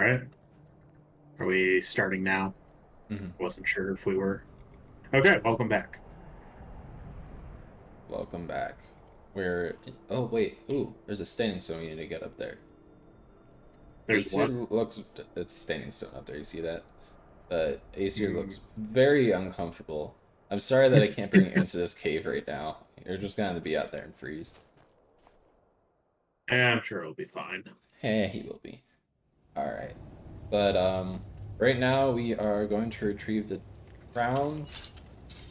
right. Are we starting now? Mhm. Wasn't sure if we were. Okay, welcome back. Welcome back. We're oh wait, ooh, there's a standing stone you need to get up there. There's Aesir what? looks it's a standing stone up there, you see that? But Aesir Mm. looks very uncomfortable. I'm sorry that I can't bring you into this cave right now. You're just gonna have to be out there and freeze. I'm sure it'll be fine. Hey, he will be. Alright. But right now we are going to retrieve the crown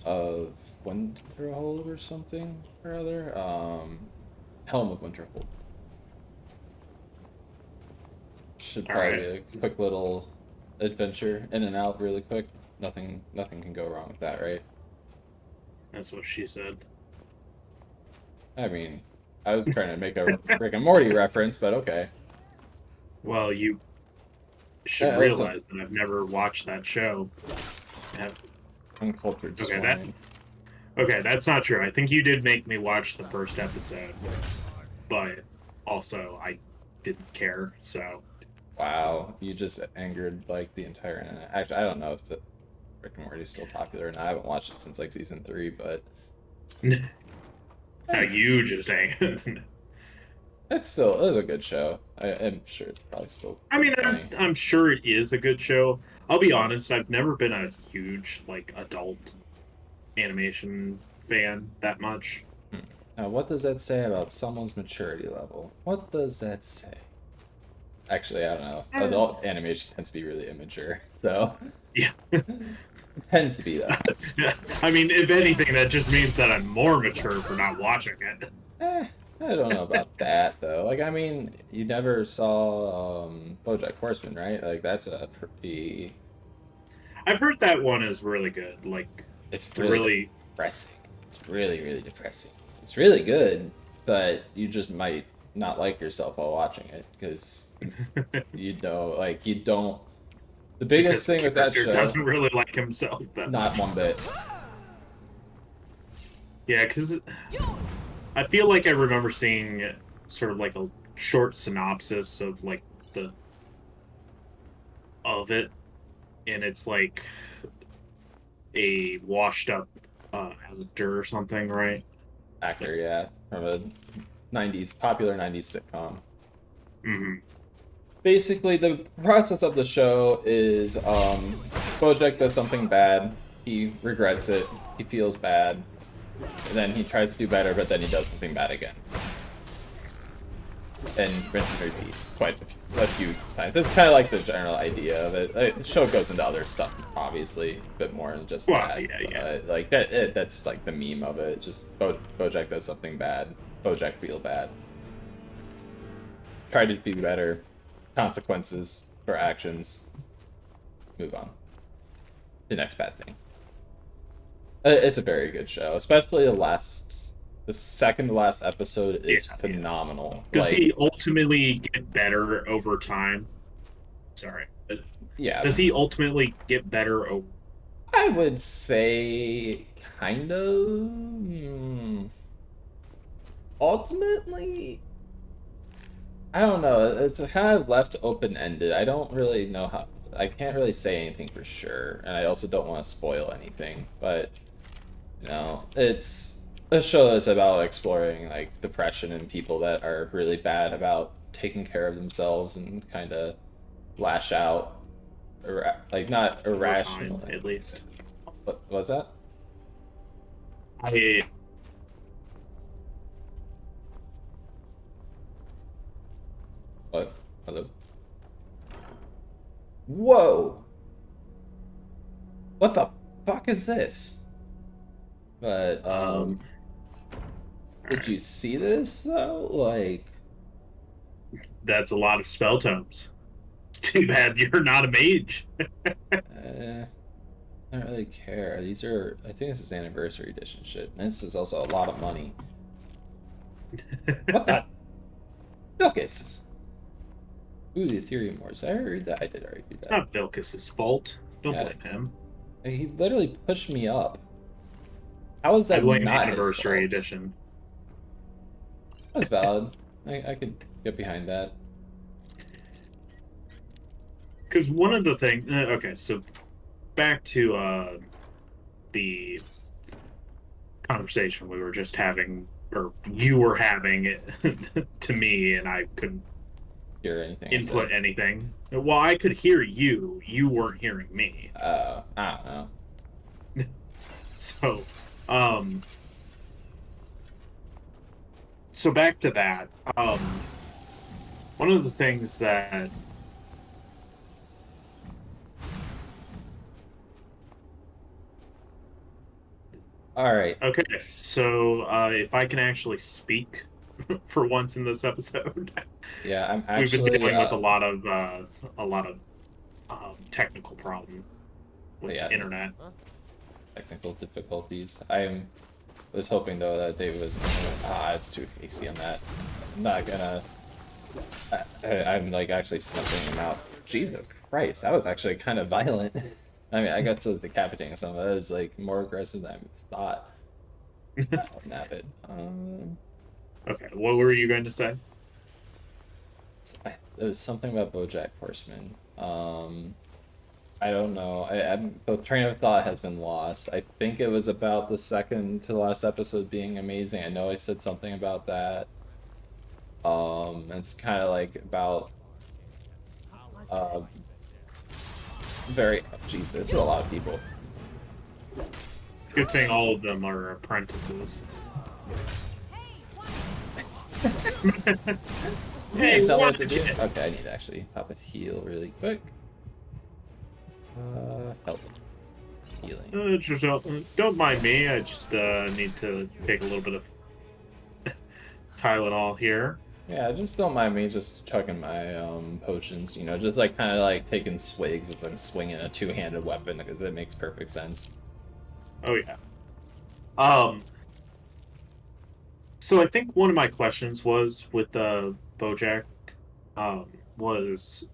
of Winterhold or something or other. Helm of Winterhold. Should All probably right. be a quick little adventure in and out really quick. Nothing can go wrong with that, right? That's what she said. I mean, I was trying to make a Rick and Morty reference, but okay. Well, you should Listen, realize that I've never watched that show. Yeah. uncultured Okay, that swine. okay, that's not true. I think you did make me watch the first episode, but also I didn't care, so Wow, you just angered like the entire internet. Actually, I don't know if the Rick and Morty is still popular, and I haven't watched it since like season 3, but now it's you just ain't. it's a good show. I'm sure it's probably still I pretty mean, funny. I'm sure it is a good show. I'll be honest, I've never been a huge like adult animation fan that much. Hmm. Now, what does that say about someone's maturity level? What does that say? Actually, I don't know. Eh, Adult animation tends to be really immature, so yeah. it tends to be though. I mean, if anything, that just means that I'm more mature for not watching it. Eh, I don't know about that though. Like, I mean, you never saw BoJack Horseman, right? Like, that's a pretty. I've heard that one is really good. Like, It's it's a really really depressing. It's really depressing. It's really good, but you just might not like yourself while watching it because like, you don't. The biggest because the thing with that character show, doesn't really like himself that not much. one bit. Yeah, because I feel like I remember seeing sort of like a short synopsis of like the of it, and it's like a washed up actor or something, right? Actor, yeah, from a popular 90s sitcom. Hmm. Basically, the process of the show is Bojack does something bad, he regrets it, he feels bad, and then he tries to do better, but then he does something bad again. And rinse and repeat quite a few times. It's kind of like the general idea of it. The show goes into other stuff, obviously, a bit more than just Well, that. yeah. But like that's like the meme of it. It's just Bojack does something bad, Bojack feel bad, try to be better, consequences for actions, move on. The next bad thing. It's a very good show, especially the second to last episode is Yeah. phenomenal. Does Like, he ultimately get better over time? Sorry. yeah, Does he ultimately get better over? I would say kind of. Ultimately, I don't know. It's kind of left open ended. I don't really know how. I can't really say anything for sure, and I also don't want to spoil anything. But it's a show that's about exploring like depression and people that are really bad about taking care of themselves and kind of lash out, like not over time, irrationally. at least. What was that? I What? Hello? Whoa! What the fuck is this? But all did right. you see this though? Like, That's a lot of spell tomes. It's too bad you're not a mage. I don't really care. These are, I think this is anniversary edition shit. And this is also a lot of money. What the? Focus! Ooh, the Ethereum Wars. I already read that. I did already read It's that. not Vilkas's fault. Don't Yeah, blame him. he literally pushed me up. How is I that blame not his Anniversary fault? Edition. That's valid. I could get behind that. Because one of the things. Okay, so back to the conversation we were just having, or you were having it to me, and I couldn't Hear anything I input said? anything. Well, I could hear you. You weren't hearing me. I don't know. So, um, so back to that. One of the things that All right. okay, so if I can actually speak for once in this episode, Yeah, I'm we've been actually dealing with a lot of technical problem with yeah, internet. technical difficulties. I was hoping though that David was it's too hasty on that. I'm not gonna. I'm like actually snuffing him out. Jesus Christ, that was actually kind of violent. I mean, I guess it was decapitating someone. That was like more aggressive than I thought. I'll nap it. Okay, what were you going to say? It was something about BoJack Horseman. I don't know. The train of thought has been lost. I think it was about the second to last episode being amazing. I know I said something about that. It's kind of like about uh, very. Jeez, it's a lot of people. It's a good thing all of them are apprentices. Hey, Hey, tell me what watch to do. it. Okay, I need to actually pop a heal really quick. Help. Healing. Just don't mind me. I just need to take a little bit of Tylenol here. Yeah, just don't mind me just chugging my potions, you know, just like kind of like taking swigs as I'm swinging a two-handed weapon because it makes perfect sense. Oh yeah. Um. So I think one of my questions was with BoJack, was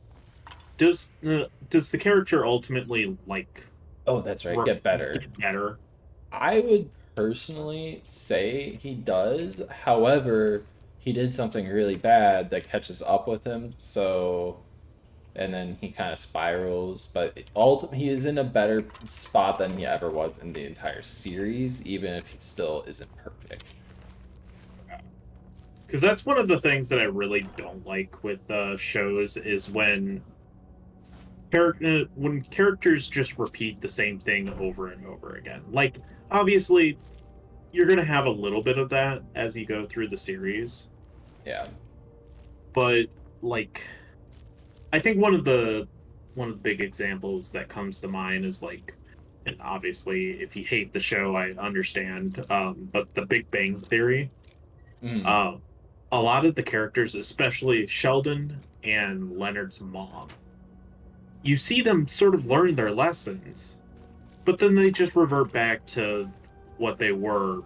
does the character ultimately like Oh, that's right, get better. get better? I would personally say he does. However, he did something really bad that catches up with him, so and then he kind of spirals. But ultimately, he is in a better spot than he ever was in the entire series, even if he still isn't perfect. Because that's one of the things that I really don't like with shows is when characters just repeat the same thing over and over again. Like obviously, you're gonna have a little bit of that as you go through the series, Yeah. but like I think one of the big examples that comes to mind is like, and obviously if you hate the show, I understand. But The Big Bang Theory, Mm. uh, a lot of the characters, especially Sheldon and Leonard's mom, you see them sort of learn their lessons, but then they just revert back to what they were,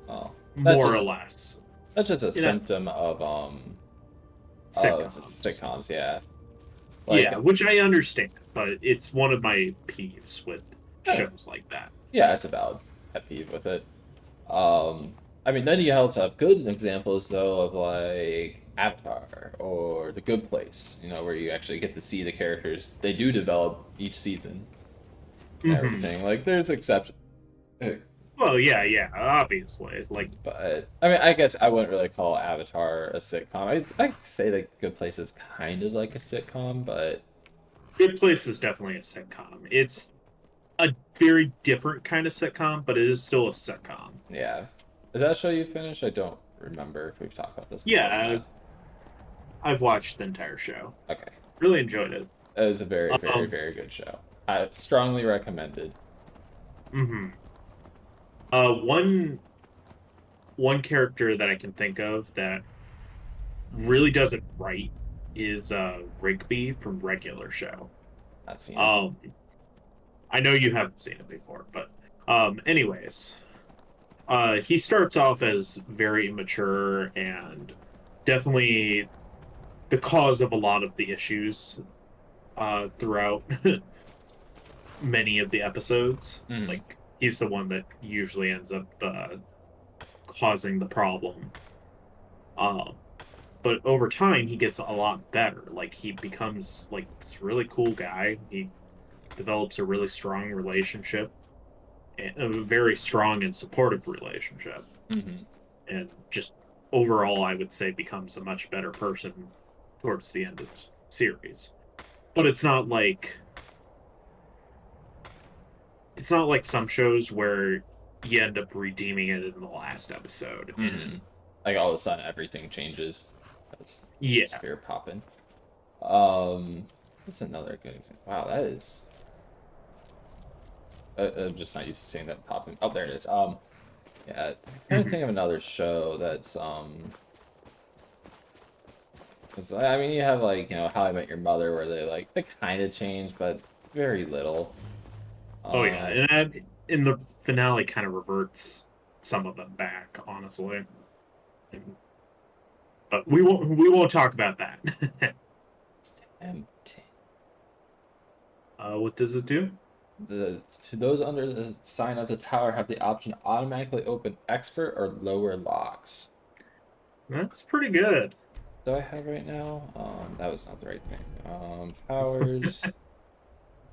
Oh, that's more or just less. that's just a You know, symptom of just sitcoms. sitcoms. Yeah. Yeah, Like, which I understand, but it's one of my peeves with uh, shows like that. yeah, it's a valid pet peeve with it. I mean, then you also have good examples though of like Avatar or The Good Place, you know, where you actually get to see the characters. They do develop each season and Hmm. everything. Like, there's exceptions, Well, yeah, yeah, obviously. Like, but I mean, I guess I wouldn't really call Avatar a sitcom. I say that Good Place is kind of like a sitcom, but Good Place is definitely a sitcom. It's a very different kind of sitcom, but it is still a sitcom. yeah. Is that a show you finished? I don't remember if we've talked about this before or Yeah, not. I've watched the entire show. Okay. Really enjoyed it. It was a very, very, Um, very good show. I strongly recommended. mhm. One character that I can think of that really does it right is Rigby from Regular Show. Not seen it. Um, I know you haven't seen it before, but anyways, he starts off as very immature and definitely the cause of a lot of the issues throughout many of the episodes. Mm. Like he's the one that usually ends up causing the problem. Um, but over time he gets a lot better. Like he becomes like this really cool guy. He develops a really strong relationship, a very strong and supportive relationship, Mm-hmm. and just overall, I would say becomes a much better person towards the end of the series. But it's not like some shows where you end up redeeming it in the last episode. Mm-hmm. And Like all of a sudden everything changes. That's yeah. spear popping. What's another good example? Wow, that is. I'm just not used to seeing that popping. Oh, there it is. Yeah, I'm trying to think of another show that's 'cause, I mean, you have like How I Met Your Mother, where they kind of change, but very little. Oh yeah, Um, and in the finale kind of reverts some of them back, honestly. But we won't talk about that. it's tempting. What does it do? To those under the sign of the tower have the option to automatically open expert or lower locks. That's pretty good. Do I have right now? That was not the right thing. Powers.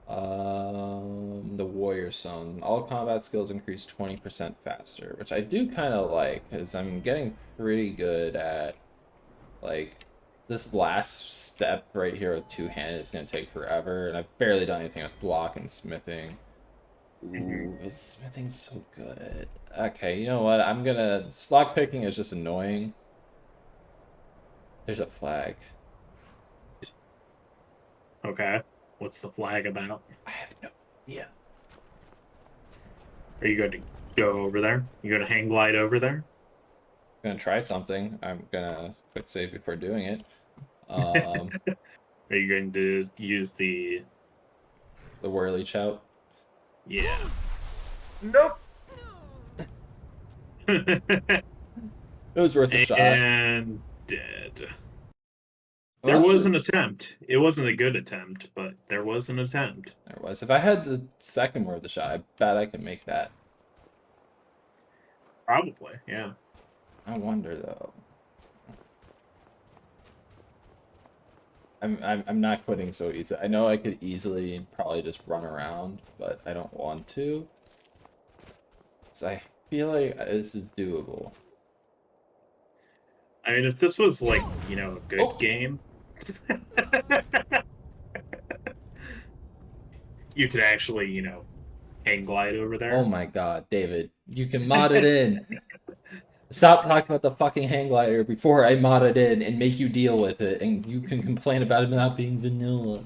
The warrior zone. All combat skills increase 20% faster, which I do kind of like, because I'm getting pretty good at, like, this last step right here with two-handed is going to take forever, and I've barely done anything with block and smithing. Mhm. Ooh, but smithing's so good. Okay, you know what? I'm gonna... Slot picking is just annoying. There's a flag. Okay. What's the flag about? I have no idea. Are you going to go over there? You going to hang glide over there? I'm gonna try something. I'm gonna quick save before doing it. Um, Are you going to use the? the whirly chout. Yeah. Nope. It was worth a shot. And dead. I'm There was actually an attempt. It wasn't a good attempt, but there was an attempt. there was. If I had the second worth a shot, I bet I could make that. Probably, yeah. I wonder though. I'm not quitting so easy. I know I could easily probably just run around, but I don't want to. 'Cause I feel like this is doable. I mean, if this was like, a good Oh! game, you could actually, hang glide over Oh there. my god, David. You can mod it in. Stop talking about the fucking hang glider before I mod it in and make you deal with it, and you can complain about it not being vanilla.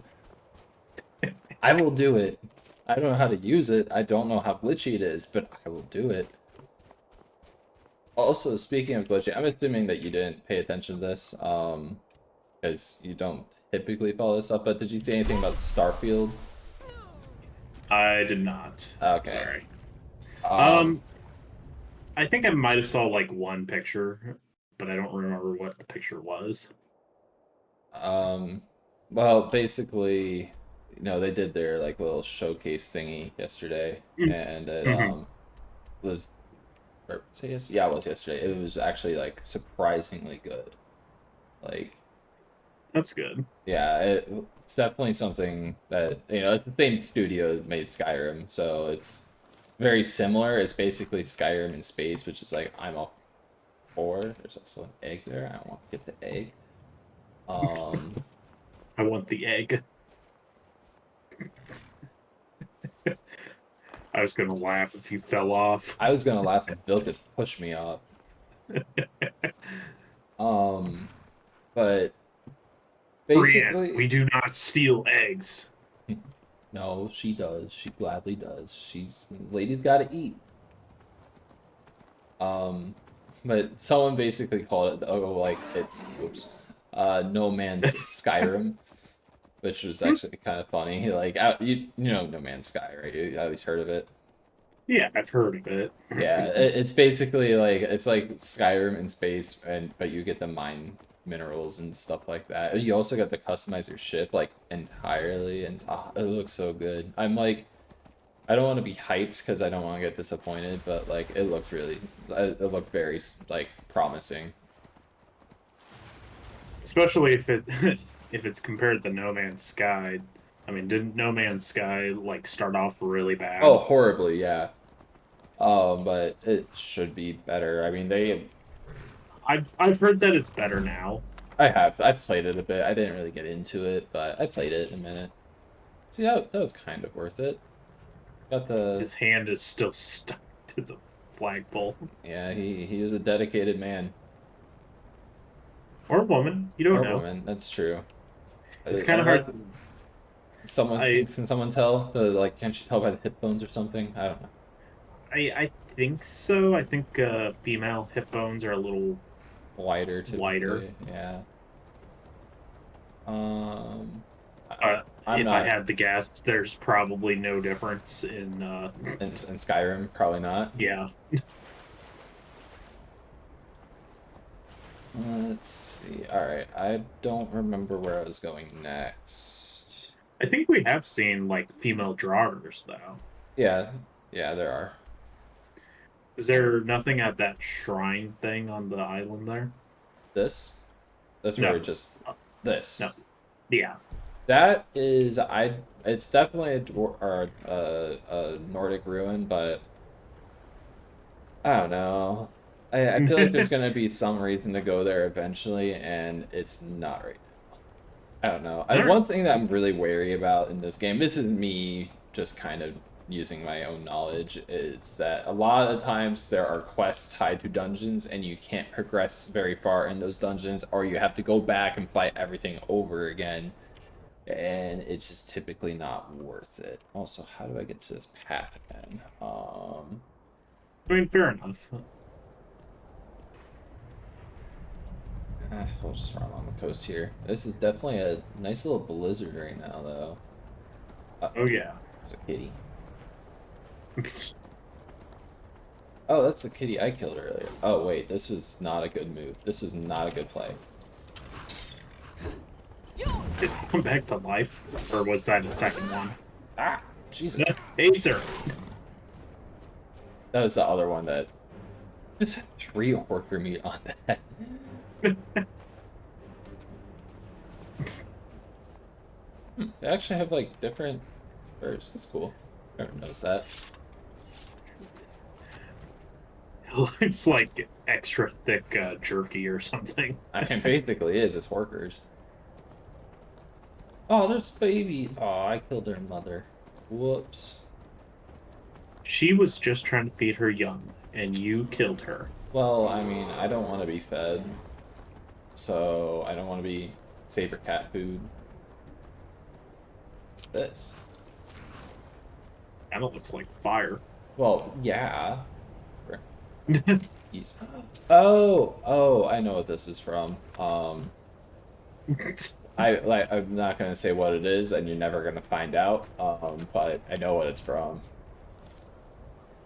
I will do it. I don't know how to use it. I don't know how glitchy it is, but I will do it. Also, speaking of glitching, I'm assuming that you didn't pay attention to this, because you don't typically follow this up, but did you say anything about Starfield? I did not. Okay. Sorry. Um, Um, I think I might have saw like one picture, but I don't remember what the picture was. um, well, basically, they did their, like, little showcase thingy yesterday, and it, Mm-hmm. was, or say yes, yeah, it was yesterday. It was actually, like, surprisingly good. Like, That's good. yeah, it's definitely something that, it's the same studio that made Skyrim, so it's very similar. It's basically Skyrim in space, which is like, I'm all for. There's also an egg there. I don't want to get the egg. Um, I want the egg. I was gonna laugh if you fell off. I was gonna laugh if Vilkas pushed me off. Um, but Brienne, basically, we do not steal eggs. no, she does. She gladly does. Lady's got to eat. Um, but someone basically called it, oh, like it's, whoops, No Man's Skyrim, which was actually kind of funny. Like, you know No Man's Sky, right? You at least heard of it. Yeah, I've heard of it. Yeah, it's basically like it's like Skyrim in space, but you get to mine minerals and stuff like that. You also get to customize your ship like entirely, and it looks so good. I'm like, I don't want to be hyped because I don't want to get disappointed, but like it looked very like promising. especially if it if it's compared to No Man's Sky. I mean, didn't No Man's Sky like start off really Oh, bad? horribly, yeah. But it should be better. I mean, I've heard that it's better now. I've played it a bit. I didn't really get into it, but I played it in a minute. See, that was kind of worth it. Got the His hand is still stuck to the flagpole. Yeah, he is a dedicated man Or woman, you don't or know. woman. That's true. It's kind of Unless hard. someone I can someone tell the like can't you tell by the hip bones or something? I don't know. I think so. I think female hip bones are a little Wider wider. typically, yeah. Um, I, Uh, I'm if I not had to guess, there's probably no difference in in Skyrim, probably not. yeah. Let's see. All right, I don't remember where I was going next. I think we have seen like female joggers though. Yeah, yeah, there are. Is there nothing at that shrine thing on the island there? This, that's where No. it just Uh, this. no. Yeah. That is, it's definitely a Nordic ruin, but I don't know. I feel like there's gonna be some reason to go there eventually, and it's not right now. I don't know. All right. One thing that I'm really wary about in this game, this is me just kind of using my own knowledge, is that a lot of the times there are quests tied to dungeons, and you can't progress very far in those dungeons, or you have to go back and fight everything over again, and it's just typically not worth it. Also, how do I get to this path again? I mean, fair enough. We'll just run along the coast here. This is definitely a nice little blizzard right now, though. Oh yeah. There's a kitty. Oh, that's the kitty I killed earlier. Oh, wait, this was not a good move. This was not a good play. Did it come back to life, or was that a second one? Ah, Jesus. Acer. That was the other one that just had 3 horker meat on that. They actually have like different birds. That's cool. Never noticed that. It looks like extra thick jerky or something. I mean, basically is. It's horkers. Oh, there's baby. Oh, I killed their mother. Whoops. She was just trying to feed her young, and you killed her. Well, I mean, I don't want to be fed. So, I don't want to be saber cat food. What's this? Kind of looks like fire. Well, yeah. Jeez. Oh, I know what this is from. I'm not gonna say what it is, and you're never gonna find out. But I know what it's from.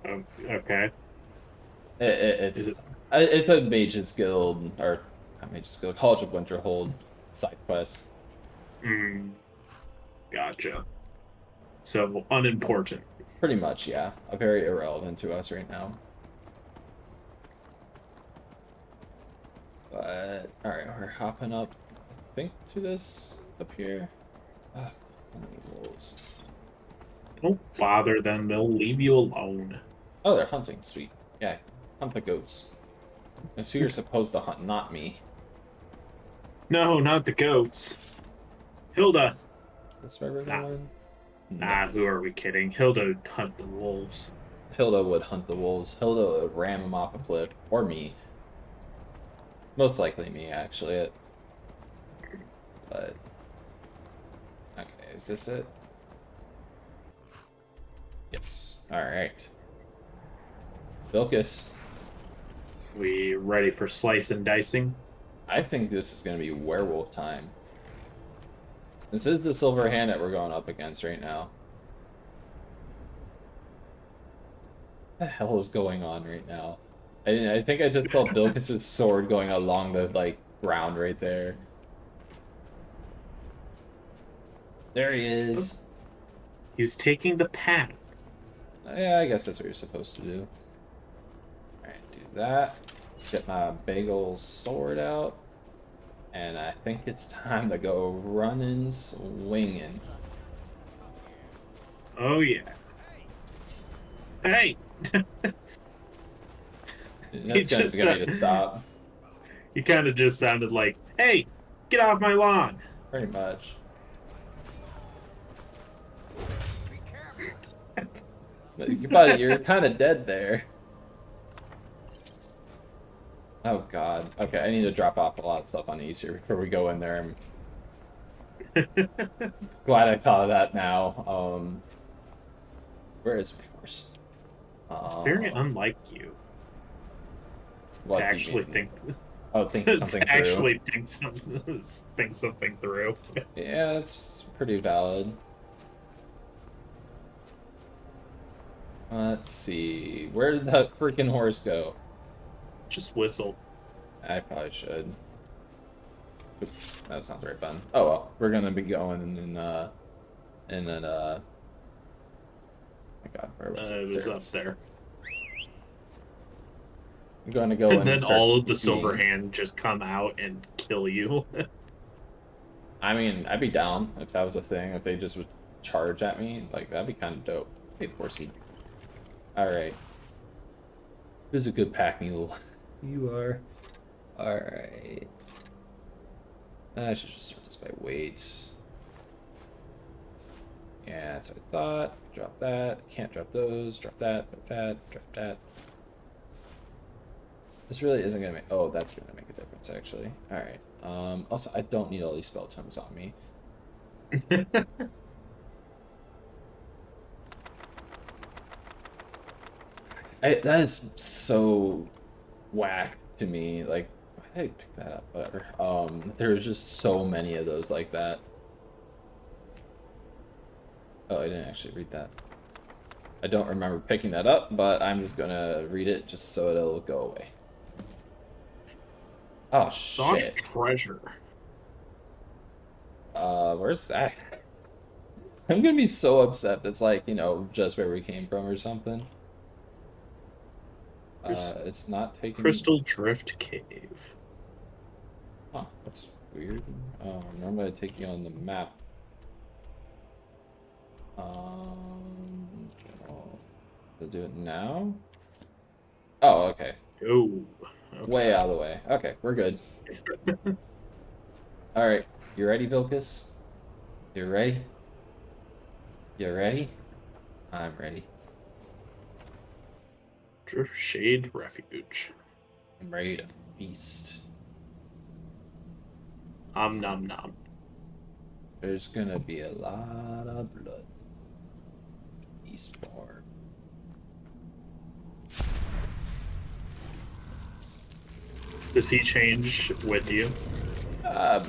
Okay. It's Is it? it's a Mage's Guild or not Mage's Guild, College of Winterhold side quest. Mm, gotcha. So unimportant. Pretty much, yeah. Very irrelevant to us right now. But alright, we're hopping up, I think, to this up here. Ah, how many wolves? Don't bother them. They'll leave you alone. Oh, they're hunting. Sweet. Yeah, hunt the goats. That's who you're supposed to hunt, not me. No, not the goats. Hilda. Is this river Nah. going? Nah, who are we kidding? Hilda would hunt the wolves. Hilda would hunt the wolves. Hilda would ram them off a cliff. Or me. Most likely me, actually. But... Okay, is this it? Yes. Alright. Vilcus. We ready for slice and dicing? I think this is going to be werewolf time. This is the silver hand that we're going up against right now. What the hell is going on right now? I think I just saw Vilcus's sword going along the like ground right there. There he is. He was taking the path. Yeah, I guess that's what you're supposed to do. Alright, do that. Get my big ol' sword out. And I think it's time to go running, swinging. Oh yeah. Hey, he That's gonna just get me to stop, he kind of just sounded like, "Hey, get off my lawn." pretty much. But you're kind of dead there. Oh god. Okay, I need to drop off a lot of stuff on Easter before we go in there. I'm glad I thought of that now. Where is my horse? It's very Um, unlike you to what do you actually mean? think Oh, think to something through. actually think something through. Yeah, that's pretty valid. Let's see. Where did that freaking horse go? Just whistle. I probably should. Oops, that sounds very fun. Oh well, we're gonna be going in an my god, where was it? It There was it up is. there. I'm going to go And in and then start all of the silver feeding. hand just come out and kill you. I mean, I'd be down if that was a thing. If they just would charge at me, like that'd be kind of dope. Hey, horsey. All right. Who's a good pack mule? You are. All right. I should just sort this by weights. Yeah, that's what I thought. Drop that. Can't drop those. Drop that. Drop that. Drop that. This really isn't gonna make. Oh, that's gonna make a difference actually. All right. Also, I don't need all these spell tomes on me. That is so whack to me. Like, why did I pick that up? Whatever. There's just so many of those like that. Oh, I didn't actually read that. I don't remember picking that up, but I'm just gonna read it just so it'll go away. Oh Sonic shit. treasure. Where's that? I'm gonna be so upset. It's like, just where we came from or something. It's not taking me. Crystal Drift Cave. Huh, that's weird. Normally I take you on the map. To do it now? Oh, okay. Oh, Way okay. out of the way. Okay, we're good. Alright, you ready, Vilcus? You ready? You ready? I'm ready. Drift Shade Refuge. I'm ready to feast. Om nom nom. There's gonna be a lot of blood. Feast for. Does he change with you?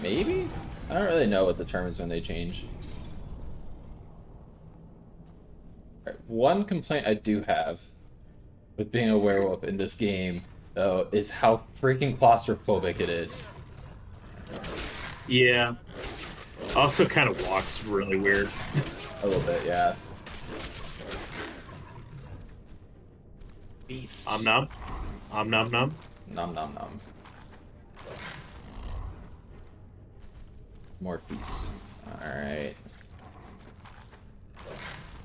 Maybe? I don't really know what determines when they change. Alright, one complaint I do have with being a werewolf in this game, though, is how freaking claustrophobic it is. Yeah. Also kind of walks really weird. A little bit, yeah. Beast. Om nom. Om nom nom. Nom nom nom. More feasts. Alright.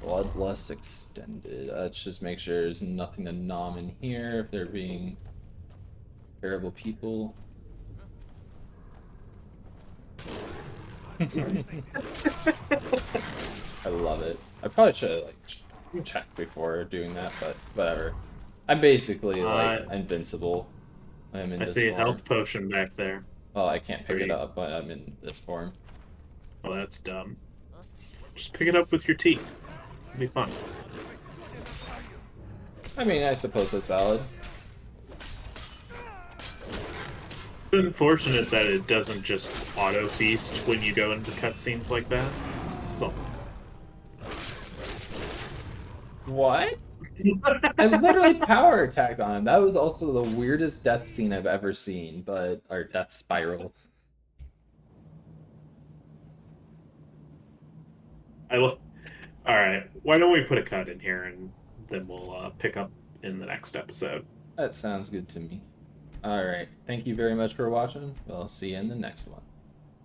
Bloodlust extended. Let's just make sure there's nothing to nom in here if they're being terrible people. I love it. I probably should have checked before doing that, but whatever. I'm basically invincible. I'm in I this see a form. health potion back there. Well, I can't pick it up, but I'm in this form. Oh, that's dumb. Just pick it up with your teeth. It'll be fun. I mean, I suppose that's valid. It's unfortunate that it doesn't just auto feast when you go into cutscenes like that. So. What? I literally power attacked on him. That was also the weirdest death scene I've ever seen, or death spiral. All right. Why don't we put a cut in here and then we'll pick up in the next episode. That sounds good to me. All right. Thank you very much for watching. We'll see you in the next one.